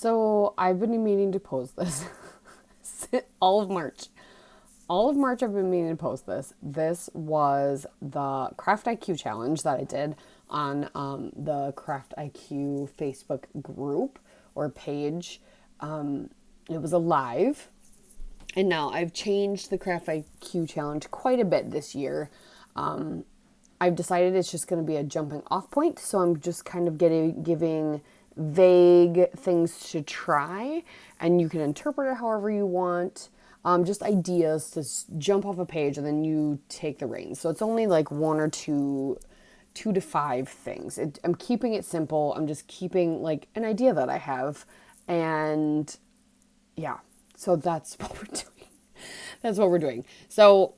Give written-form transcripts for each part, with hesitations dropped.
So I've been meaning to post this all of March. All of March I've been meaning to post this. This was the CraftiQ challenge that I did on the CraftiQ Facebook group or page. It was a live. And now I've changed the CraftiQ challenge quite a bit this year. I've decided it's just going to be a jumping off point. So I'm just kind of giving vague things to try, and you can interpret it however you want. Just ideas to jump off a page, and then you take the reins. So it's only like one or two to five things. I'm keeping it simple. I'm just keeping like an idea that I have, and yeah. So that's what we're doing. That's what we're doing. So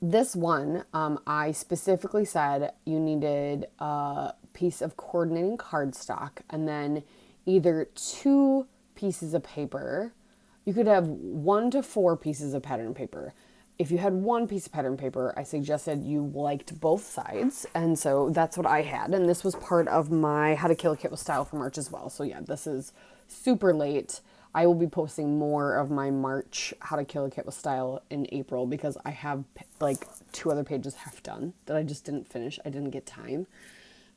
this one, I specifically said you needed a piece of coordinating cardstock and then either 2 pieces of paper. You could have 1 to 4 pieces of pattern paper. If you had 1 piece of pattern paper, I suggested you liked both sides. And so that's what I had. And this was part of my How to Kill a Kit with Style for March as well. So yeah, this is super late. I will be posting more of my March How to Kill a Kit with Style in April because I have like 2 other pages half done that I just didn't finish. I didn't get time.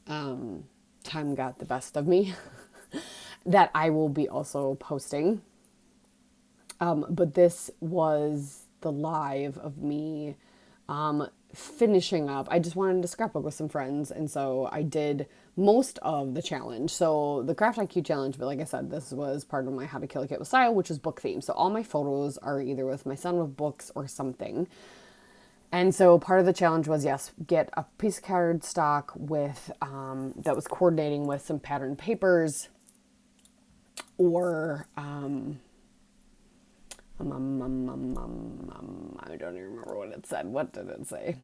Time got the best of me that I will be also posting. But this was the live of me finishing up. I just wanted to scrapbook with some friends, and so I did most of the challenge. So the CraftiQ challenge, but like I said, this was part of my How to Kill a Kit with Style, which is book themed. So all my photos are either with my son with books or something. And so part of the challenge was, yes, get a piece of cardstock with that was coordinating with some pattern papers, or I don't even remember what it said. What did it say?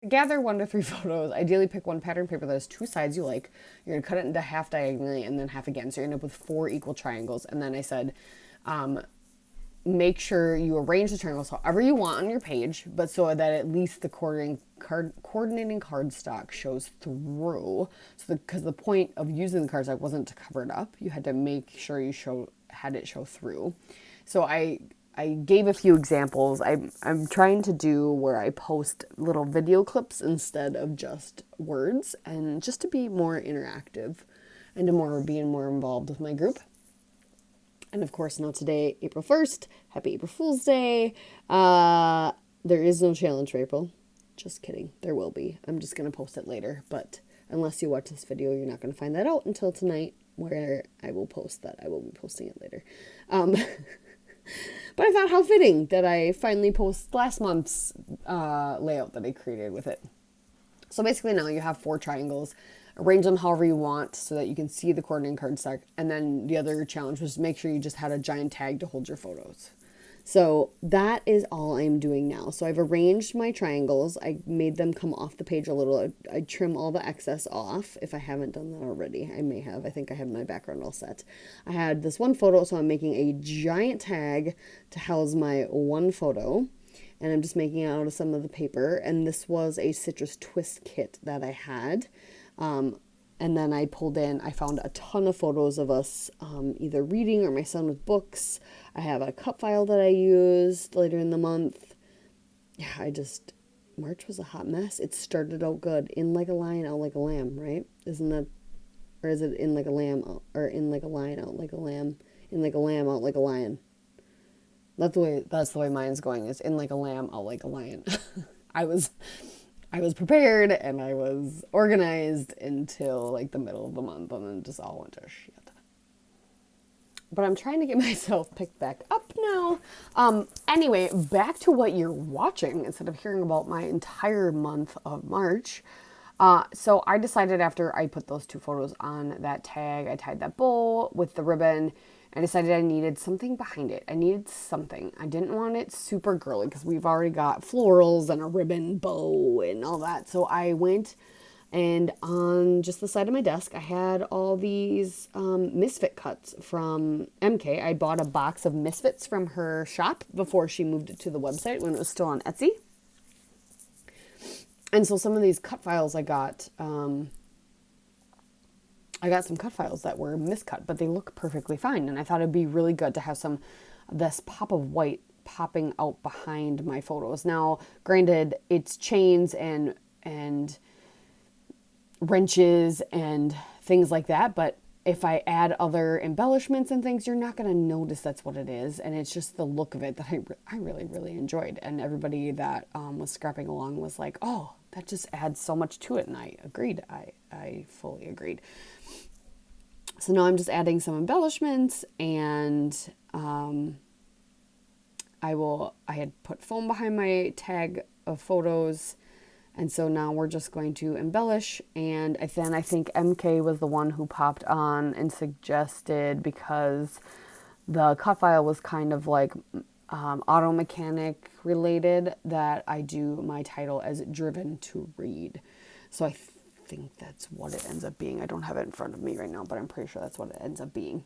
Gather 1 to 3 photos. Ideally pick one pattern paper that has 2 sides you like. You're going to cut it into half diagonally and then half again. So you end up with 4 equal triangles. And then I said, make sure you arrange the triangles however you want on your page, but so that at least the coordinating cardstock shows through. So because the point of using the cardstock wasn't to cover it up. You had to make sure you had it show through. So I gave a few examples. I'm trying to do where I post little video clips instead of just words, and just to be more interactive and to be more involved with my group. And of course, now today, April 1st, happy April Fool's Day. There is no challenge for April. Just kidding. There will be. I'm just going to post it later. But unless you watch this video, you're not going to find that out until tonight, where I will post that. I will be posting it later. But I thought how fitting that I finally post last month's layout that I created with it. So basically now you have 4 triangles. Arrange them however you want so that you can see the coordinating cardstock. And then the other challenge was to make sure you just had a giant tag to hold your photos. So that is all I'm doing now. So I've arranged my triangles. I made them come off the page a little. I trim all the excess off. If I haven't done that already, I may have. I think I have my background all set. I had this one photo, so I'm making a giant tag to house my one photo. And I'm just making it out of some of the paper. And this was a citrus twist kit that I had. And then I found a ton of photos of us either reading or my son with books. I have a cut file that I used later in the month. Yeah, March was a hot mess. It started out good. In like a lion, out like a lamb, right? Isn't that, or is it in like a lamb, or in like a lion, out like a lamb, in like a lamb, out like a lion? That's the way mine's going, is in like a lamb, out like a lion. I was prepared and I was organized until like the middle of the month, and then it just all went to shit. But I'm trying to get myself picked back up now. Anyway, back to what you're watching instead of hearing about my entire month of March. So I decided after I put those 2 photos on that tag, I tied that bow with the ribbon. I decided I needed something behind it. I needed something. I didn't want it super girly because we've already got florals and a ribbon bow and all that. So I went And on just the side of my desk, I had all these Misfit cuts from MK. I bought a box of Misfits from her shop before she moved it to the website when it was still on Etsy. And so some of these cut files I got some cut files that were miscut, but they look perfectly fine. And I thought it'd be really good to have this pop of white popping out behind my photos. Now, granted, it's chains and wrenches and things like that, but if I add other embellishments and things, you're not going to notice that's what it is. And it's just the look of it that I really, really enjoyed. And everybody that was scrapping along was like, oh, that just adds so much to it. And I agreed. I fully agreed. So now I'm just adding some embellishments, and I had put foam behind my tag of photos. And so now we're just going to embellish. And then I think MK was the one who popped on and suggested, because the cut file was kind of like auto mechanic related, that I do my title as driven to read. So I think that's what it ends up being. I don't have it in front of me right now, but I'm pretty sure that's what it ends up being.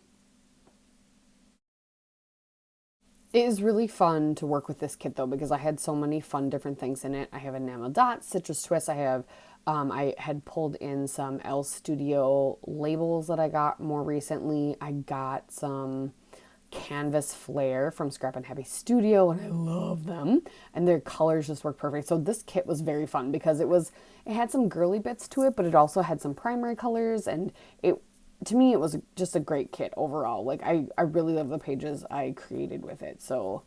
It is really fun to work with this kit though, because I had so many fun different things in it. I have enamel dots, citrus twists. I had pulled in some L Studio labels that I got more recently. I got some canvas flare from Scrap and Happy Studio, and I love them. And their colors just work perfect. So this kit was very fun because it had some girly bits to it, but it also had some primary colors, and to me, it was just a great kit overall. Like, I really love the pages I created with it. So,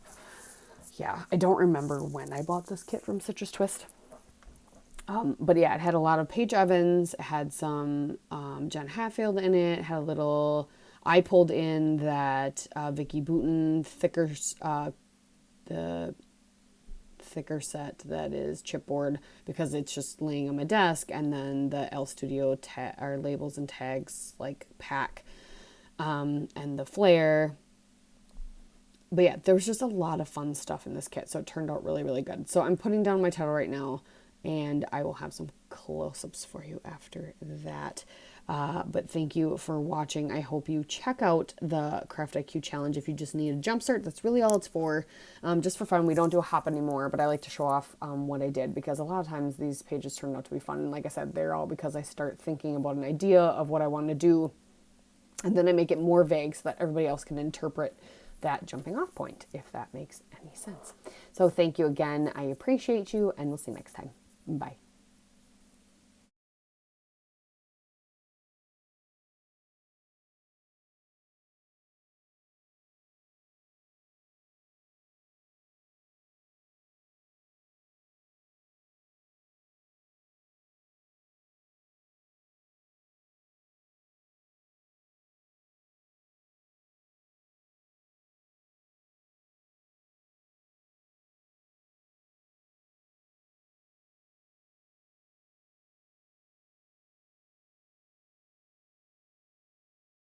yeah, I don't remember when I bought this kit from Citrus Twist. But yeah, it had a lot of Paige Evans. It had some Jen Hatfield in it. It had a little... I pulled in that Vicky Bouton the thicker set that is chipboard, because it's just laying on my desk, and then the L Studio labels and tags like pack, and the flare. But yeah, there was just a lot of fun stuff in this kit, so it turned out really, really good. So I'm putting down my title right now, and I will have some close-ups for you after that. But thank you for watching. I hope you check out the CraftiQ challenge if you just need a jumpstart. That's really all it's for. Just for fun. We don't do a hop anymore, but I like to show off what I did, because a lot of times these pages turn out to be fun. And like I said, they're all because I start thinking about an idea of what I want to do, and then I make it more vague so that everybody else can interpret that jumping off point, if that makes any sense. So thank you again. I appreciate you, and we'll see you next time. Bye.